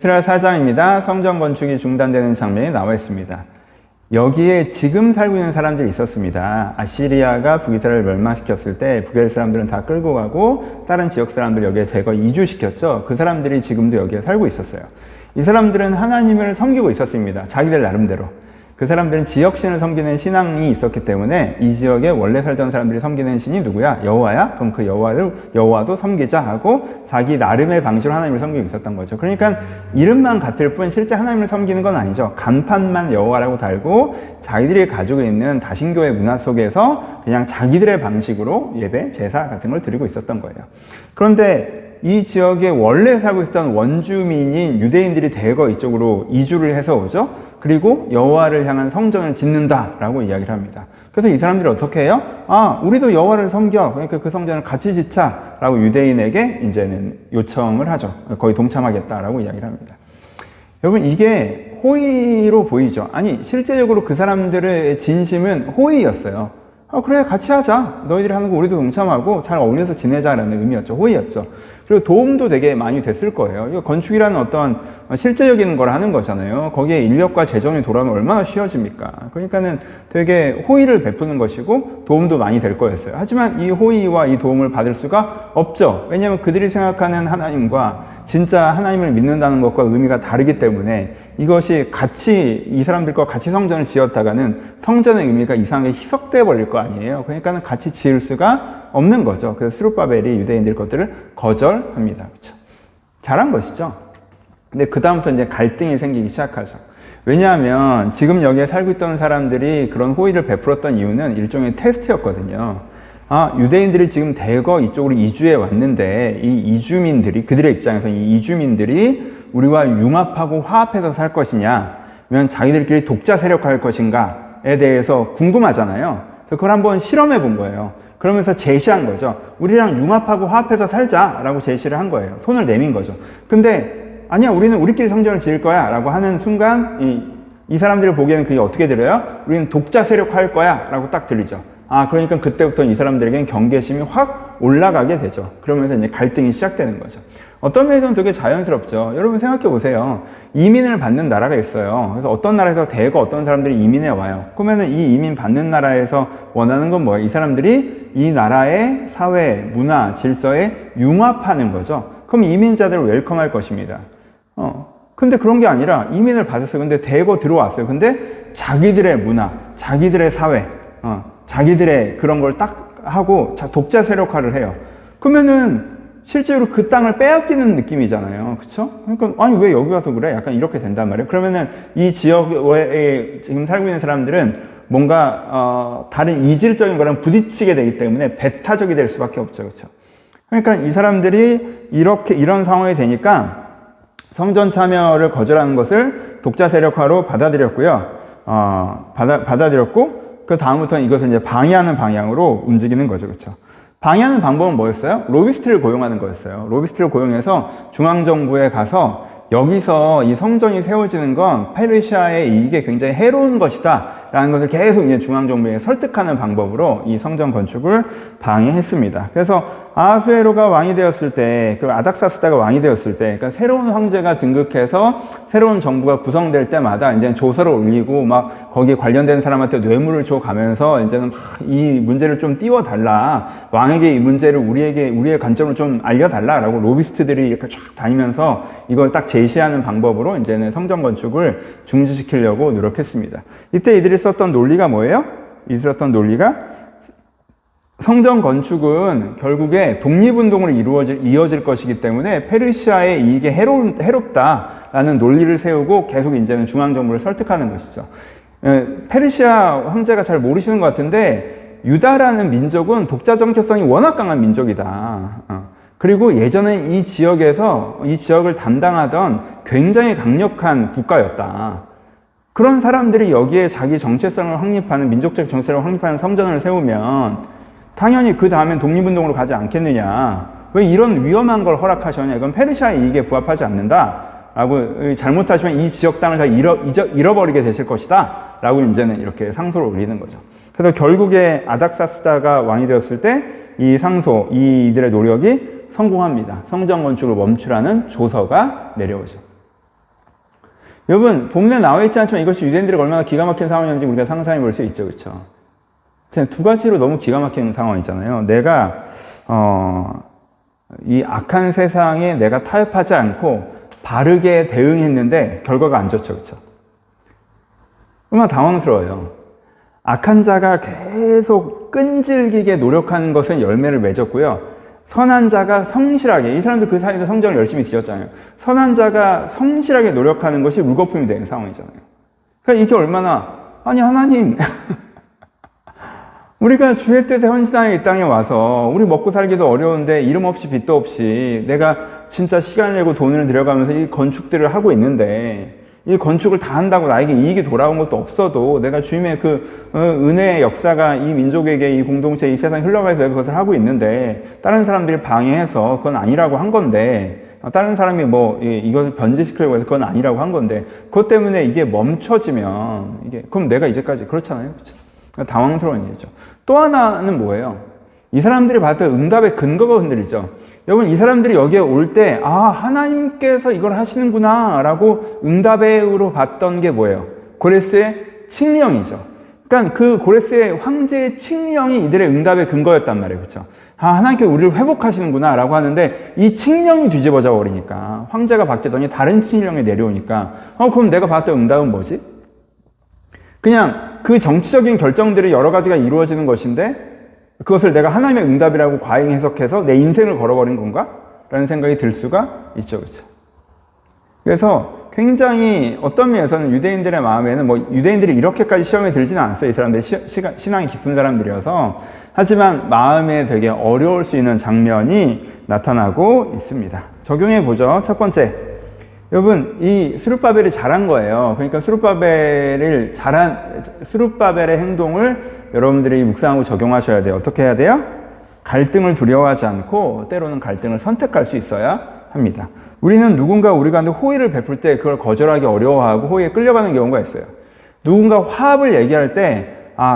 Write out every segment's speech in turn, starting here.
이스라엘 4장입니다. 성전 건축이 중단되는 장면이 나와 있습니다. 여기에 지금 살고 있는 사람들이 있었습니다. 아시리아가 북이스라엘을 멸망시켰을 때 북이스라엘 사람들은 다 끌고 가고 다른 지역 사람들 여기에 제거 이주시켰죠. 그 사람들이 지금도 여기에 살고 있었어요. 이 사람들은 하나님을 섬기고 있었습니다. 자기들 나름대로. 그 사람들은 지역신을 섬기는 신앙이 있었기 때문에 이 지역에 원래 살던 사람들이 섬기는 신이 누구야? 여호와야? 그럼 그 여호와도 섬기자 하고 자기 나름의 방식으로 하나님을 섬기고 있었던 거죠. 그러니까 이름만 같을 뿐 실제 하나님을 섬기는 건 아니죠. 간판만 여호와라고 달고 자기들이 가지고 있는 다신교의 문화 속에서 그냥 자기들의 방식으로 예배, 제사 같은 걸 드리고 있었던 거예요. 그런데 이 지역에 원래 살고 있었던 원주민인 유대인들이 대거 이쪽으로 이주를 해서 오죠. 그리고 여호와를 향한 성전을 짓는다라고 이야기를 합니다. 그래서 이 사람들이 어떻게 해요? 우리도 여호와를 섬겨. 그러니까 그 성전을 같이 짓자라고 유대인에게 이제는 요청을 하죠. 거의 동참하겠다라고 이야기를 합니다. 여러분, 이게 호의로 보이죠? 아니, 실제적으로 그 사람들의 진심은 호의였어요. 그래, 같이 하자. 너희들이 하는 거 우리도 동참하고 잘 어울려서 지내자라는 의미였죠. 호의였죠. 그리고 도움도 되게 많이 됐을 거예요. 이거 건축이라는 어떤 실제적인 걸 하는 거잖아요. 거기에 인력과 재정이 돌아오면 얼마나 쉬워집니까? 그러니까는 되게 호의를 베푸는 것이고 도움도 많이 될 거였어요. 하지만 이 호의와 이 도움을 받을 수가 없죠. 왜냐하면 그들이 생각하는 하나님과 진짜 하나님을 믿는다는 것과 의미가 다르기 때문에 이것이 같이 이 사람들과 같이 성전을 지었다가는 성전의 의미가 이상하게 희석돼 버릴 거 아니에요. 그러니까는 같이 지을 수가 없는 거죠. 그래서 스룹바벨이 유대인들 것들을 거절합니다. 그렇죠? 잘한 것이죠. 근데 그 다음부터 이제 갈등이 생기기 시작하죠. 왜냐하면 지금 여기에 살고 있던 사람들이 그런 호의를 베풀었던 이유는 일종의 테스트였거든요. 유대인들이 지금 대거 이쪽으로 이주해 왔는데 이 이주민들이 그들의 입장에서 이 이주민들이 우리와 융합하고 화합해서 살 것이냐, 아니면 자기들끼리 독자 세력화할 것인가에 대해서 궁금하잖아요. 그래서 그걸 한번 실험해 본 거예요. 그러면서 제시한 거죠. 우리랑 융합하고 화합해서 살자라고 제시를 한 거예요. 손을 내민 거죠. 근데 아니야, 우리는 우리끼리 성전을 지을 거야 라고 하는 순간 이 사람들이 보기에는 그게 어떻게 들려요? 우리는 독자 세력화할 거야 라고 딱 들리죠. 그러니까 그때부터 이 사람들에게는 경계심이 확 올라가게 되죠. 그러면서 이제 갈등이 시작되는 거죠. 어떤 면에서는 되게 자연스럽죠. 여러분 생각해 보세요. 이민을 받는 나라가 있어요. 그래서 어떤 나라에서 대거 어떤 사람들이 이민해 와요. 그러면은 이 이민 받는 나라에서 원하는 건 뭐예요? 이 사람들이 이 나라의 사회, 문화, 질서에 융합하는 거죠. 그럼 이민자들을 웰컴할 것입니다. 근데 그런 게 아니라 이민을 받았어요. 근데 대거 들어왔어요. 근데 자기들의 문화, 자기들의 사회, 자기들의 그런 걸 딱 하고 독자 세력화를 해요. 그러면은 실제로 그 땅을 빼앗기는 느낌이잖아요. 그쵸? 그러니까, 아니, 왜 여기 와서 그래? 약간 이렇게 된단 말이에요. 그러면은 이 지역에 지금 살고 있는 사람들은 뭔가, 다른 이질적인 거랑 부딪히게 되기 때문에 배타적이 될 수밖에 없죠. 그쵸? 그러니까 이 사람들이 이런 상황이 되니까 성전 참여를 거절하는 것을 독자 세력화로 받아들였고요. 받아들였고, 그 다음부터는 이것을 이제 방해하는 방향으로 움직이는 거죠. 그쵸? 방해하는 방법은 뭐였어요? 로비스트를 고용하는 거였어요. 로비스트를 고용해서 중앙정부에 가서 여기서 이 성전이 세워지는 건 페르시아의 이익에 굉장히 해로운 것이다 라는 것을 계속 이제 중앙정부에 설득하는 방법으로 이 성전 건축을 방해했습니다. 그래서 아수에로가 왕이 되었을 때, 그 아닥사스다가 왕이 되었을 때, 그러니까 새로운 황제가 등극해서 새로운 정부가 구성될 때마다 이제 조서를 올리고 막 거기에 관련된 사람한테 뇌물을 줘가면서 이제는 막 이 문제를 좀 띄워달라. 왕에게 이 문제를 우리의 관점으로 좀 알려달라라고 로비스트들이 이렇게 쫙 다니면서 이걸 딱 제시하는 방법으로 이제는 성전 건축을 중지시키려고 노력했습니다. 이때 이들이 썼던 논리가 뭐예요? 이들이 썼던 논리가 성전 건축은 결국에 독립운동으로 이어질 것이기 때문에 페르시아의 이익에 해롭다라는 논리를 세우고 계속 이제는 중앙정부를 설득하는 것이죠. 페르시아 황제가 잘 모르시는 것 같은데 유다라는 민족은 독자 정체성이 워낙 강한 민족이다. 그리고 예전에 이 지역을 담당하던 굉장히 강력한 국가였다. 그런 사람들이 여기에 자기 정체성을 확립하는, 민족적 정체성을 확립하는 성전을 세우면 당연히 그 다음엔 독립운동으로 가지 않겠느냐. 왜 이런 위험한 걸 허락하셨냐. 이건 페르시아의 이익에 부합하지 않는다. 라고, 잘못하시면 이 지역 땅을 다 잃어버리게 되실 것이다. 라고 이제는 이렇게 상소를 올리는 거죠. 그래서 결국에 아닥사스다가 왕이 되었을 때 이 이들의 노력이 성공합니다. 성전 건축을 멈추라는 조서가 내려오죠. 여러분, 본문에 나와 있지 않지만 이것이 유대인들에게 얼마나 기가 막힌 상황이었는지 우리가 상상해 볼 수 있죠. 그렇죠? 두 가지로 너무 기가 막힌 상황이잖아요. 내가 이 악한 세상에 내가 타협하지 않고 바르게 대응했는데 결과가 안 좋죠. 그렇죠? 얼마나 당황스러워요. 악한 자가 계속 끈질기게 노력하는 것은 열매를 맺었고요. 선한 자가 성실하게, 이 사람들 그 사이에서 성경을 열심히 지었잖아요. 선한 자가 성실하게 노력하는 것이 물거품이 되는 상황이잖아요. 그러니까 이게 얼마나, 아니 하나님 우리가 주의 뜻에 헌신하여 이 땅에 와서 우리 먹고 살기도 어려운데 이름 없이 빚도 없이 내가 진짜 시간을 내고 돈을 들여가면서 이 건축들을 하고 있는데 이 건축을 다 한다고 나에게 이익이 돌아온 것도 없어도 내가 주님의 그 은혜의 역사가 이 민족에게 이 공동체 이 세상에 흘러가서 내가 그것을 하고 있는데 다른 사람들이 방해해서 그건 아니라고 한 건데 다른 사람이 뭐 이것을 변제시키려고 해서 그건 아니라고 한 건데 그것 때문에 이게 멈춰지면 이게 그럼 내가 이제까지 그렇잖아요. 그렇죠? 당황스러운 일이죠. 또 하나는 뭐예요? 이 사람들이 받았던 응답의 근거가 흔들리죠. 여러분, 이 사람들이 여기에 올 때, 하나님께서 이걸 하시는구나, 라고 응답으로 봤던 게 뭐예요? 고레스의 칙령이죠. 그러니까 그 고레스의 황제의 칙령이 이들의 응답의 근거였단 말이에요. 그렇죠? 하나님께서 우리를 회복하시는구나, 라고 하는데, 이 칙령이 뒤집어져 버리니까, 황제가 바뀌더니 다른 칙령이 내려오니까, 그럼 내가 받았던 응답은 뭐지? 그냥 그 정치적인 결정들이 여러 가지가 이루어지는 것인데, 그것을 내가 하나님의 응답이라고 과잉 해석해서 내 인생을 걸어버린 건가? 라는 생각이 들 수가 있죠. 그렇죠? 그래서 굉장히 어떤 면에서는 유대인들의 마음에는 뭐 유대인들이 이렇게까지 시험에 들지는 않았어요. 이 사람들이 신앙이 깊은 사람들이어서. 하지만 마음에 되게 어려울 수 있는 장면이 나타나고 있습니다. 적용해 보죠. 첫 번째. 여러분, 이 스룹바벨이 잘한 거예요. 그러니까 스룹바벨의 행동을 여러분들이 묵상하고 적용하셔야 돼요. 어떻게 해야 돼요? 갈등을 두려워하지 않고 때로는 갈등을 선택할 수 있어야 합니다. 우리는 누군가 우리 가운데 호의를 베풀 때 그걸 거절하기 어려워하고 호의에 끌려가는 경우가 있어요. 누군가 화합을 얘기할 때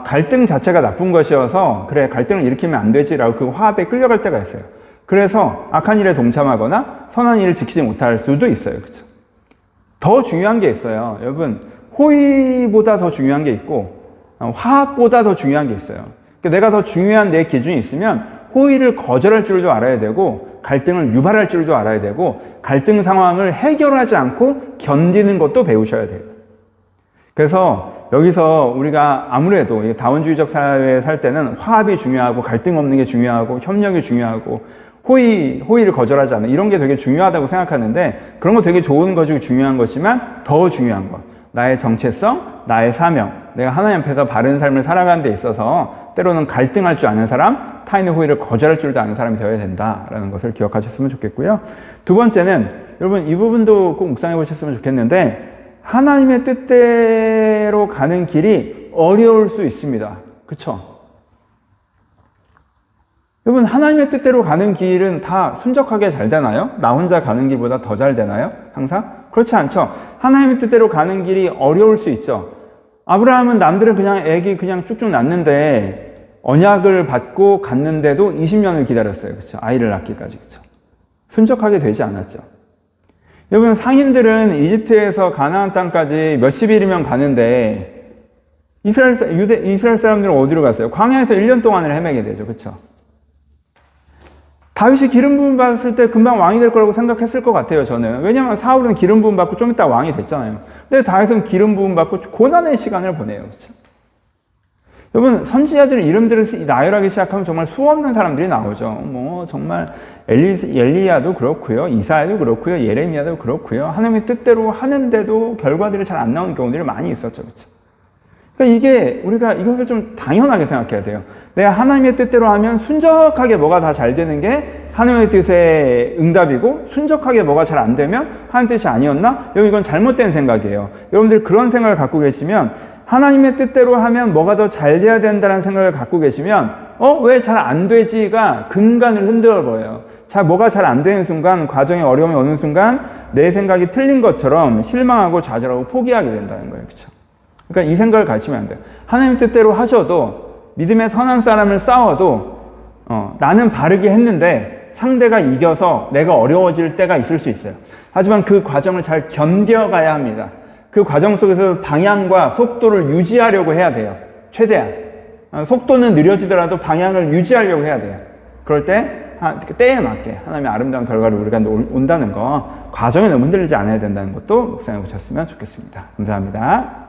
갈등 자체가 나쁜 것이어서 그래 갈등을 일으키면 안 되지라고 그 화합에 끌려갈 때가 있어요. 그래서 악한 일에 동참하거나 선한 일을 지키지 못할 수도 있어요. 그렇죠? 더 중요한 게 있어요. 여러분, 호의보다 더 중요한 게 있고 화합보다 더 중요한 게 있어요. 그러니까 내가 더 중요한 내 기준이 있으면 호의를 거절할 줄도 알아야 되고 갈등을 유발할 줄도 알아야 되고 갈등 상황을 해결하지 않고 견디는 것도 배우셔야 돼요. 그래서 여기서 우리가 아무래도 다원주의적 사회에 살 때는 화합이 중요하고 갈등 없는 게 중요하고 협력이 중요하고 호의를 거절하지 않는 이런 게 되게 중요하다고 생각하는데 그런 거 되게 좋은 것이고 중요한 것이지만 더 중요한 것 나의 정체성, 나의 사명 내가 하나님 앞에서 바른 삶을 살아가는 데 있어서 때로는 갈등할 줄 아는 사람, 타인의 호의를 거절할 줄도 아는 사람이 되어야 된다라는 것을 기억하셨으면 좋겠고요. 두 번째는 여러분 이 부분도 꼭 묵상해 보셨으면 좋겠는데 하나님의 뜻대로 가는 길이 어려울 수 있습니다. 그렇죠? 여러분 하나님의 뜻대로 가는 길은 다 순적하게 잘 되나요? 나 혼자 가는 길보다 더 잘 되나요? 항상? 그렇지 않죠. 하나님의 뜻대로 가는 길이 어려울 수 있죠. 아브라함은 남들은 그냥 애기 그냥 쭉쭉 낳는데 언약을 받고 갔는데도 20년을 기다렸어요. 그렇죠? 아이를 낳기까지. 그렇죠? 순적하게 되지 않았죠. 여러분 상인들은 이집트에서 가나안 땅까지 몇십 일이면 가는데 이스라엘 사람들은 어디로 갔어요? 광야에서 1년 동안을 헤매게 되죠. 그렇죠? 다윗이 기름 부음 받았을 때 금방 왕이 될 거라고 생각했을 것 같아요, 저는. 왜냐하면 사울은 기름 부음 받고 좀 이따 왕이 됐잖아요. 근데 다윗은 기름 부음 받고 고난의 시간을 보내요. 그렇죠? 여러분, 선지자들의 이름들을 나열하기 시작하면 정말 수없는 사람들이 나오죠. 뭐, 정말 엘리야도 그렇고요. 이사야도 그렇고요. 예레미야도 그렇고요. 하나님의 뜻대로 하는데도 결과들이 잘 안 나오는 경우들이 많이 있었죠. 그렇죠? 그러니까 우리가 이것을 좀 당연하게 생각해야 돼요. 내가 하나님의 뜻대로 하면 순적하게 뭐가 다 잘 되는 게 하나님의 뜻의 응답이고 순적하게 뭐가 잘 안 되면 하나님 뜻이 아니었나? 여러분 이건 잘못된 생각이에요. 여러분들 그런 생각을 갖고 계시면 하나님의 뜻대로 하면 뭐가 더 잘 돼야 된다는 생각을 갖고 계시면 왜 잘 안 되지가 근간을 흔들어 버려요. 뭐가 잘 안 되는 순간 과정의 어려움이 오는 순간 내 생각이 틀린 것처럼 실망하고 좌절하고 포기하게 된다는 거예요. 그렇죠? 그러니까 이 생각을 가지면 안 돼요. 하나님 뜻대로 하셔도 믿음의 선한 사람을 싸워도 나는 바르게 했는데 상대가 이겨서 내가 어려워질 때가 있을 수 있어요. 하지만 그 과정을 잘 견뎌가야 합니다. 그 과정 속에서 방향과 속도를 유지하려고 해야 돼요. 최대한. 속도는 느려지더라도 방향을 유지하려고 해야 돼요. 그럴 때 때에 맞게 하나님의 아름다운 결과를 우리가 온다는 거, 과정에 너무 흔들리지 않아야 된다는 것도 묵상해 보셨으면 좋겠습니다. 감사합니다.